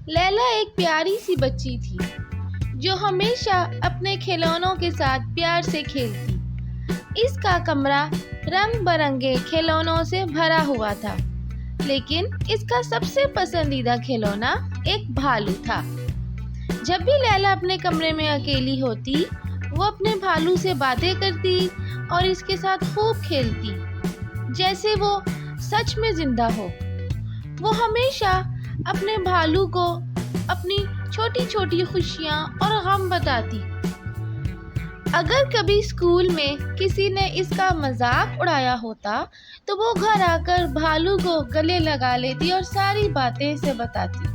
لیلا ایک پیاری سی بچی تھی جو ہمیشہ اپنے کھلونوں کے ساتھ پیار سے کھیلتی۔ اس کا کمرہ رنگ برنگے کھلونوں سے بھرا ہوا تھا، لیکن اس کا سب سے پسندیدہ کھلونا ایک بھالو تھا۔ جب بھی لیلا اپنے کمرے میں اکیلی ہوتی، وہ اپنے بھالو سے باتیں کرتی اور اس کے ساتھ خوب کھیلتی، جیسے وہ سچ میں زندہ ہو۔ وہ ہمیشہ اپنے بھالو کو اپنی چھوٹی چھوٹی خوشیاں اور غم بتاتی۔ اگر کبھی اسکول میں کسی نے اس کا مذاق اڑایا ہوتا تو وہ گھر آ کر بھالو کو گلے لگا لیتی اور ساری باتیں اسے بتاتی۔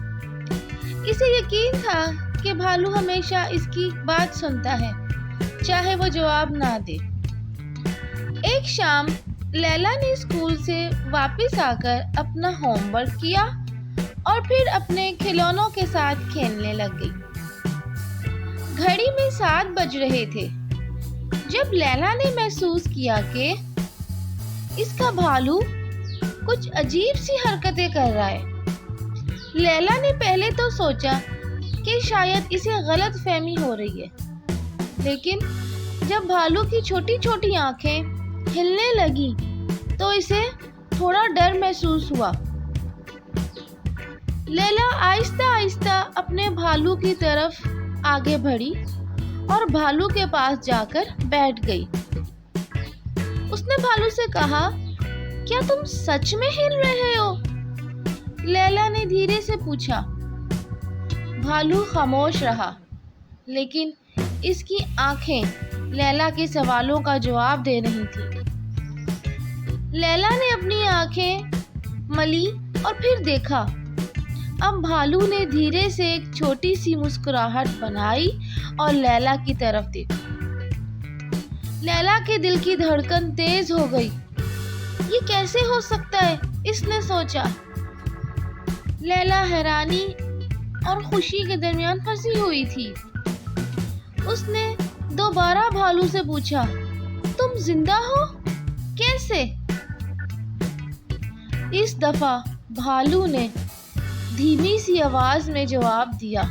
اسے یقین تھا کہ بھالو ہمیشہ اس کی بات سنتا ہے، چاہے وہ جواب نہ دے۔ ایک شام لیلا نے اسکول سے واپس آ کر اپنا ہوم ورک کیا اور پھر اپنے کھلونوں کے ساتھ کھیلنے لگ گئی۔ گھڑی میں 7 بج رہے تھے جب لیلا نے محسوس کیا کہ اس کا بھالو کچھ عجیب سی حرکتیں کر رہا ہے۔ لیلا نے پہلے تو سوچا کہ شاید اسے غلط فہمی ہو رہی ہے، لیکن جب بھالو کی چھوٹی چھوٹی آنکھیں ہلنے لگی تو اسے تھوڑا ڈر محسوس ہوا۔ لیلا آہستہ آہستہ اپنے بھالو کی طرف آگے بڑھی اور بھالو کے پاس جا کر بیٹھ گئی۔ اس نے بھالو سے کہا، "کیا تم سچ میں ہل رہے ہو؟" لیلا نے دھیرے سے پوچھا۔ بھالو خاموش رہا، لیکن اس کی آنکھیں لیلا کے سوالوں کا جواب دے رہی تھیں۔ لیلا نے اپنی آنکھیں ملی اور پھر دیکھا۔ اب بھالو نے دھیرے سے ایک چھوٹی سی مسکراہٹ بنائی اور لیلا کی طرف دیکھا۔ لیلا کے دل کی دھڑکن تیز ہو گئی۔ یہ کیسے ہو سکتا ہے؟ اس نے سوچا۔ لیلا حیرانی اور خوشی کے درمیان پھنسی ہوئی تھی۔ اس نے دوبارہ بھالو سے پوچھا، "تم زندہ ہو؟ کیسے؟" اس دفعہ بھالو نے دھیمی سی آواز میں جواب دیا،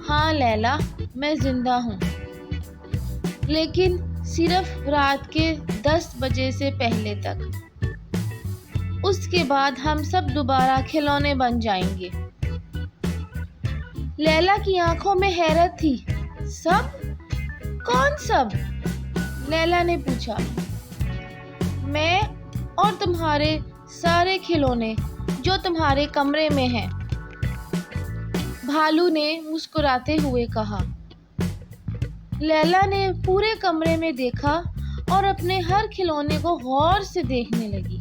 "ہاں لیلا، میں زندہ ہوں، لیکن صرف رات کے 10 بجے سے پہلے تک۔ اس کے بعد ہم سب دوبارہ کھلونے بن جائیں گے۔" لیلا کی آنکھوں میں حیرت تھی۔ "سب؟ کون سب؟" لیلا نے پوچھا۔ "میں اور تمہارے سارے کھلونے جو تمہارے کمرے میں ہیں۔" بھالو نے مسکراتے ہوئے کہا۔ لیلا نے پورے کمرے میں دیکھا اور اپنے ہر کھلونے کو غور سے دیکھنے لگی۔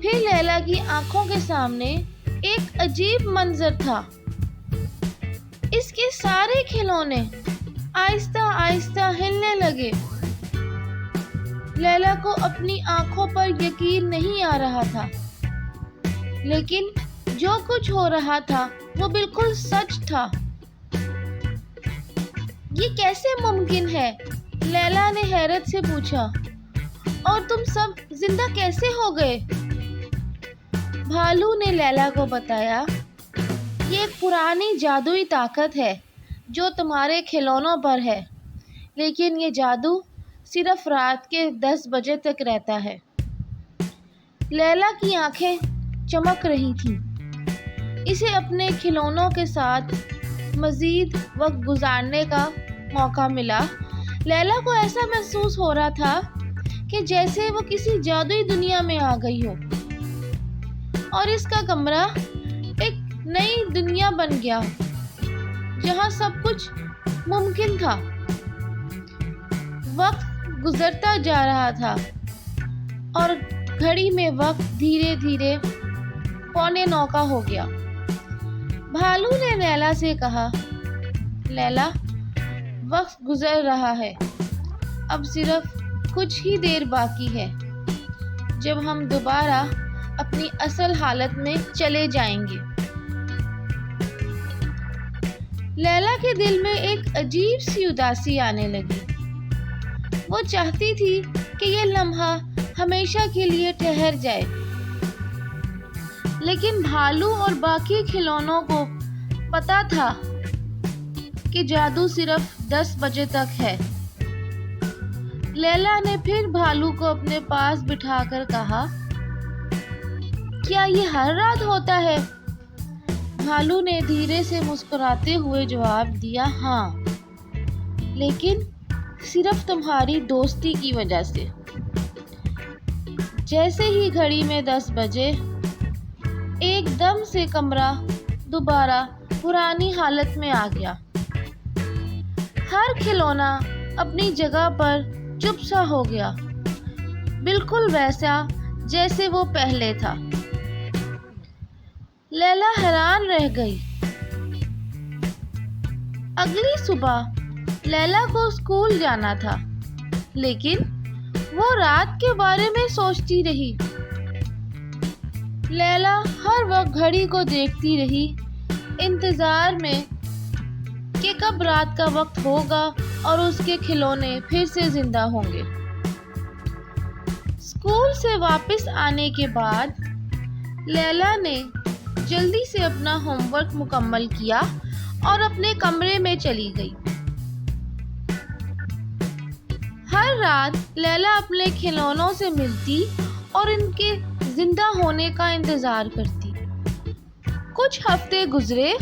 پھر لیلا کی آنکھوں کے سامنے ایک عجیب منظر تھا۔ اس کے سارے کھلونے آہستہ آہستہ ہلنے لگے۔ لیلا کو اپنی آنکھوں پر یقین نہیں آ رہا تھا، لیکن جو کچھ ہو رہا تھا وہ بالکل سچ تھا۔ "یہ کیسے ممکن ہے؟" لیلا نے حیرت سے پوچھا۔ "اور تم سب زندہ کیسے ہو گئے؟" بھالو نے لیلا کو بتایا، "یہ ایک پرانی جادوئی طاقت ہے جو تمہارے کھلونوں پر ہے، لیکن یہ جادو صرف رات کے 10 بجے تک رہتا ہے۔" لیلا کی آنکھیں چمک رہی تھیں۔ اسے اپنے کھلونوں کے ساتھ مزید وقت گزارنے کا موقع ملا۔ لیلا کو ایسا محسوس ہو رہا تھا کہ جیسے وہ کسی جادوئی دنیا میں آ گئی ہو اور اس کا کمرہ ایک نئی دنیا بن گیا جہاں سب کچھ ممکن تھا۔ وقت گزرتا جا رہا تھا اور گھڑی میں وقت دھیرے دھیرے 9:15 کا ہو گیا۔ بھالو نے لیلا سے کہا، "لیلا، وقت گزر رہا ہے، اب صرف کچھ ہی دیر باقی ہے جب ہم دوبارہ اپنی اصل حالت میں چلے جائیں گے۔" لیلا کے دل میں ایک عجیب سی اداسی آنے لگی۔ وہ چاہتی تھی کہ یہ لمحہ ہمیشہ کے لیے ٹھہر جائے، لیکن بھالو اور باقی کھلونوں کو پتا تھا کہ جادو صرف 10 بجے تک ہے۔ لیلا نے پھر بھالو کو اپنے پاس بٹھا کر کہا، کیا یہ ہر رات ہوتا ہے؟ بھالو نے دھیرے سے مسکراتے ہوئے جواب دیا، ہاں، لیکن صرف تمہاری دوستی کی وجہ سے۔ جیسے ہی گھڑی میں 10 بجے، ایک دم سے کمرہ دوبارہ پرانی حالت میں آ گیا۔ ہر کھلونا اپنی جگہ پر چپ سا ہو گیا، بالکل ویسا جیسے وہ پہلے تھا۔ لیلا حیران رہ گئی۔ اگلی صبح لیلا کو اسکول جانا تھا، لیکن وہ رات کے بارے میں سوچتی رہی۔ لیلا ہر وقت گھڑی کو دیکھتی رہی، انتظار میں کہ کب رات کا وقت ہوگا اور اس کے کھلونے پھر سے زندہ ہوں گے۔ اسکول سے واپس آنے کے بعد لیلا نے جلدی سے اپنا ہوم ورک مکمل کیا اور اپنے کمرے میں چلی گئی۔ ہر رات لیلا اپنے کھلونوں سے ملتی اور ان کے زندہ ہونے کا انتظار کرتی۔ کچھ ہفتے گزرے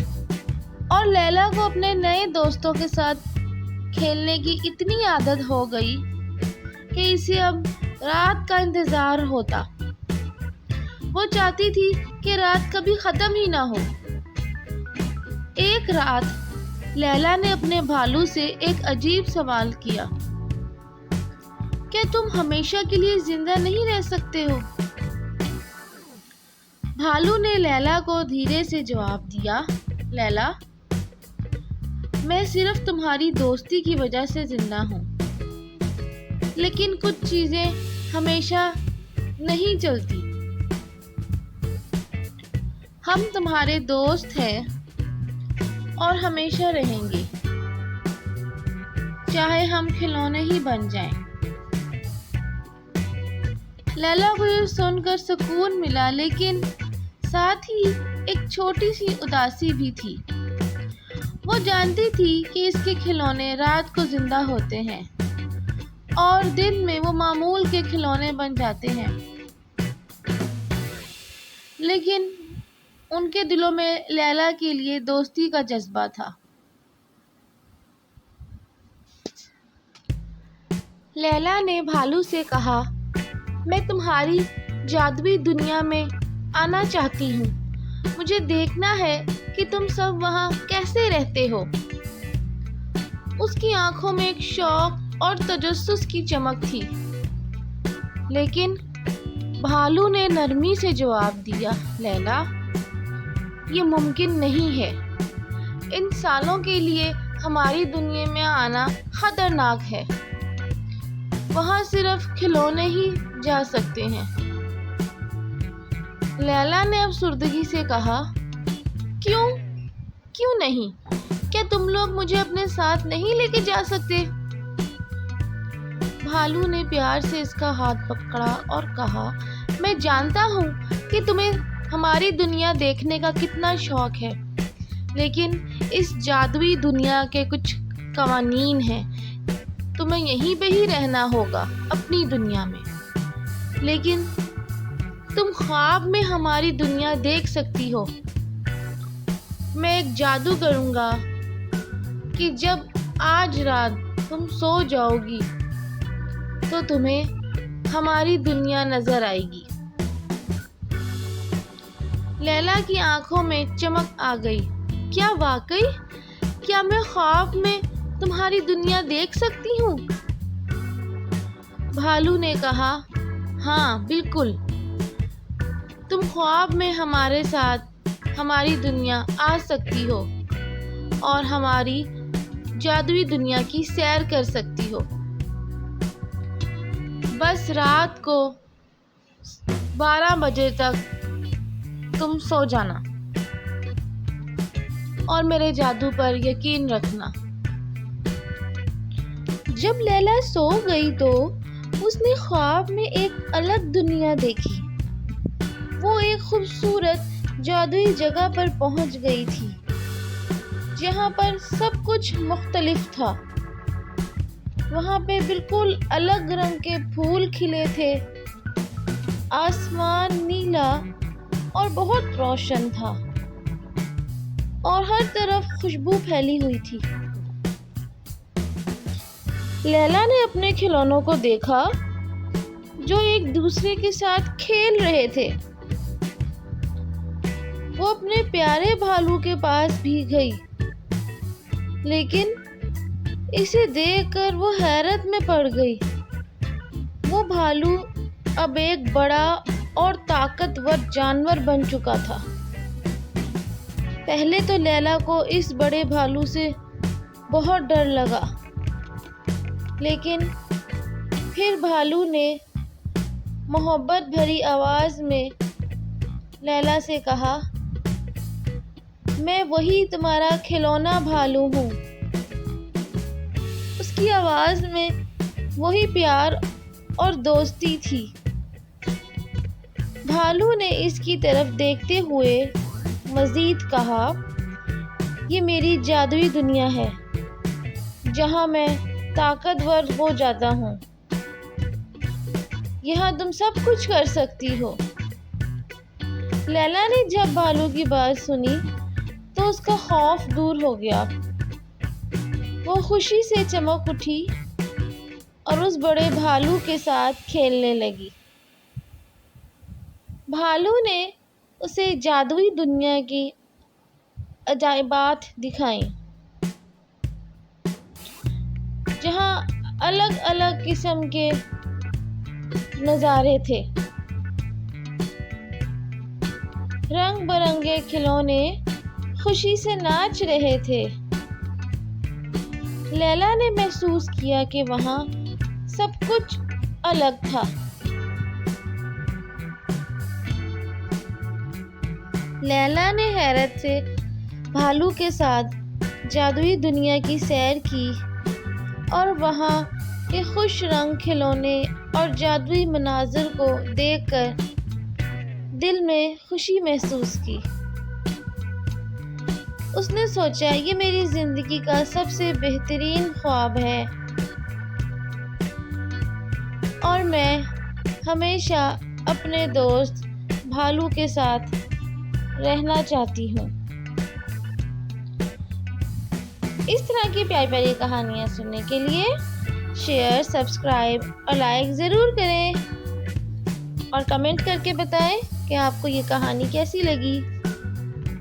اور لیلا کو اپنے نئے دوستوں کے ساتھ کھیلنے کی اتنی عادت ہو گئی کہ اسے اب رات کا انتظار ہوتا۔ وہ چاہتی تھی کہ رات کبھی ختم ہی نہ ہو۔ ایک رات لیلا نے اپنے بھالو سے ایک عجیب سوال کیا، کیا تم ہمیشہ کے لیے زندہ نہیں رہ سکتے ہو؟ بھالو نے لیلا کو دھیرے سے جواب دیا، لیلا، میں صرف تمہاری دوستی کی وجہ سے زندہ ہوں، لیکن کچھ چیزیں ہمیشہ نہیں چلتی۔ ہم تمہارے دوست ہیں اور ہمیشہ رہیں گے، چاہے ہم کھلونے ہی بن جائیں۔ لیلا کو یہ سن کر سکون ملا، لیکن ساتھ ہی ایک چھوٹی سی اداسی بھی تھی۔ وہ جانتی تھی کہ اس کے کھلونے رات کو زندہ ہوتے ہیں اور دن میں وہ معمول کے کھلونے بن جاتے ہیں، لیکن ان کے دلوں میں لیلا کے لیے دوستی کا جذبہ تھا۔ لیلا نے بھالو سے کہا، میں تمہاری جادوئی دنیا میں آنا چاہتی ہوں، مجھے دیکھنا ہے کہ تم سب وہاں کیسے رہتے ہو۔ اس کی آنکھوں میں ایک شوق اور تجسس کی چمک تھی، لیکن بھالو نے نرمی سے جواب دیا، لیلا، یہ ممکن نہیں ہے۔ ان سالوں کے لیے ہماری دنیا میں آنا خطرناک ہے، وہاں صرف کھلونے ہی جا سکتے ہیں۔ لیلا نے افسردگی سے کہا، کیوں نہیں؟ کیا تم لوگ مجھے اپنے ساتھ نہیں لے کے جا سکتے؟ بھالو نے پیار سے اس کا ہاتھ پکڑا اور کہا، میں جانتا ہوں کہ تمہیں ہماری دنیا دیکھنے کا کتنا شوق ہے، لیکن اس جادوئی دنیا کے کچھ قوانین ہیں، تمہیں یہیں پہ ہی رہنا ہوگا اپنی دنیا میں، لیکن تم خواب میں ہماری دنیا دیکھ سکتی ہو۔ میں ایک جادو کروں گا کہ جب آج رات تم سو جاؤ گی تو تمہیں ہماری دنیا نظر آئے گی۔ لیلا کی آنکھوں میں چمک آ گئی، کیا واقعی؟ کیا میں خواب میں تمہاری دنیا دیکھ سکتی ہوں؟ بھالو نے کہا، ہاں بالکل، تم خواب میں ہمارے ساتھ ہماری دنیا آ سکتی ہو اور ہماری جادوئی دنیا کی سیر کر سکتی ہو۔ بس رات کو 12 بجے تک تم سو جانا اور میرے جادو پر یقین رکھنا۔ جب لیلا سو گئی تو اس نے خواب میں ایک الگ دنیا دیکھی۔ وہ ایک خوبصورت جادوئی جگہ پر پہنچ گئی تھی جہاں پر سب کچھ مختلف تھا۔ وہاں پہ بالکل الگ رنگ کے پھول کھلے تھے، آسمان نیلا اور بہت روشن تھا، اور ہر طرف خوشبو پھیلی ہوئی تھی۔ لیلا نے اپنے کھلونوں کو دیکھا جو ایک دوسرے کے ساتھ کھیل رہے تھے۔ وہ اپنے پیارے بھالو کے پاس بھی گئی، لیکن اسے دیکھ کر وہ حیرت میں پڑ گئی۔ وہ بھالو اب ایک بڑا اور طاقتور جانور بن چکا تھا۔ پہلے تو لیلا کو اس بڑے بھالو سے بہت ڈر لگا، لیکن پھر بھالو نے محبت بھری آواز میں لیلا سے کہا، میں وہی تمہارا کھلونا بھالو ہوں۔ اس کی آواز میں وہی پیار اور دوستی تھی۔ بھالو نے اس کی طرف دیکھتے ہوئے مزید کہا، یہ میری جادوئی دنیا ہے جہاں میں طاقتور ہو جاتا ہوں۔ یہاں تم سب کچھ کر سکتی ہو۔ لیلا نے جب بھالو کی بات سنی تو اس کا خوف دور ہو گیا۔ وہ خوشی سے چمک اٹھی اور اس بڑے بھالو کے ساتھ کھیلنے لگی۔ بھالو نے اسے جادوئی دنیا کی عجائبات دکھائیں، جہاں الگ الگ قسم کے نظارے تھے۔ رنگ برنگے کھلونے خوشی سے ناچ رہے تھے۔ لیلا نے محسوس کیا کہ وہاں سب کچھ الگ تھا۔ لیلا نے حیرت سے بھالو کے ساتھ جادوئی دنیا کی سیر کی اور وہاں کے خوش رنگ کھلونے اور جادوئی مناظر کو دیکھ کر دل میں خوشی محسوس کی۔ اس نے سوچا، یہ میری زندگی کا سب سے بہترین خواب ہے اور میں ہمیشہ اپنے دوست بھالو کے ساتھ رہنا چاہتی ہوں۔ اس طرح کی پیاری پیاری کہانیاں سننے کے لیے شیئر، سبسکرائب اور لائک ضرور کریں، اور کمنٹ کر کے بتائیں کہ آپ کو یہ کہانی کیسی لگی۔